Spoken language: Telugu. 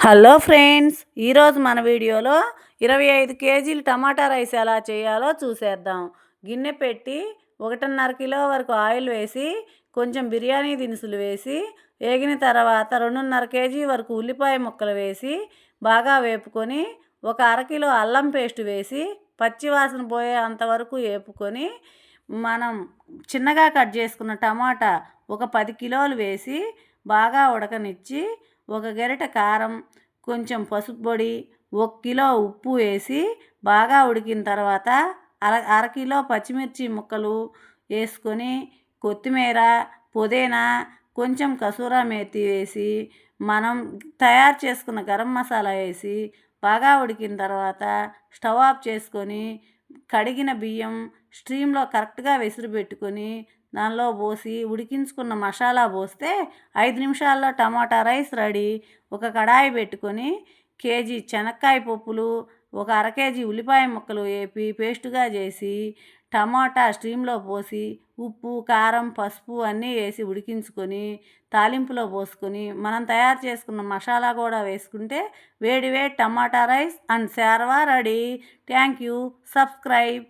హలో ఫ్రెండ్స్, ఈరోజు మన వీడియోలో 25 కేజీలు టమాటా రైస్ ఎలా చేయాలో చూసేద్దాం. గిన్నె పెట్టి 1.5 కిలో వరకు ఆయిల్ వేసి కొంచెం బిర్యానీ దినుసులు వేసి వేగిన తర్వాత 2.5 కేజీ వరకు ఉల్లిపాయ ముక్కలు వేసి బాగా వేపుకొని ఒక అరకిలో అల్లం పేస్ట్ వేసి పచ్చివాసన పోయే అంతవరకు వేపుకొని మనం చిన్నగా కట్ చేసుకున్న టమాటా ఒక 10 కిలోలు వేసి బాగా ఉడకనిచ్చి ఒక గరిటె కారం, కొంచెం పసుపు పొడి, 1 కిలో ఉప్పు వేసి బాగా ఉడికిన తర్వాత అరకిలో పచ్చిమిర్చి ముక్కలు వేసుకొని కొత్తిమీర, పుదీనా, కొంచెం కసూరా మేతి వేసి మనం తయారు చేసుకున్న గరం మసాలా వేసి బాగా ఉడికిన తర్వాత స్టవ్ ఆఫ్ చేసుకొని కడిగిన బియ్యం స్ట్రీమ్లో కరెక్ట్గా వెసురు పెట్టుకొని దానిలో పోసి ఉడికించుకున్న మసాలా పోస్తే 5 నిమిషాల్లో టమాటా రైస్ రెడీ. ఒక కడాయి పెట్టుకొని కేజీ శనక్కాయ పప్పులు, ఒక అర కేజీ ఉల్లిపాయ ముక్కలు వేపి పేస్టుగా చేసి టమాటా స్ట్రీమ్లో పోసి ఉప్పు, కారం, పసుపు అన్నీ వేసి ఉడికించుకొని తాలింపులో పోసుకొని మనం తయారు చేసుకున్న మసాలా కూడా వేసుకుంటే వేడి వేడి టమాటా రైస్ అండ్ శార్వా రెడీ. Thank you. సబ్స్క్రైబ్.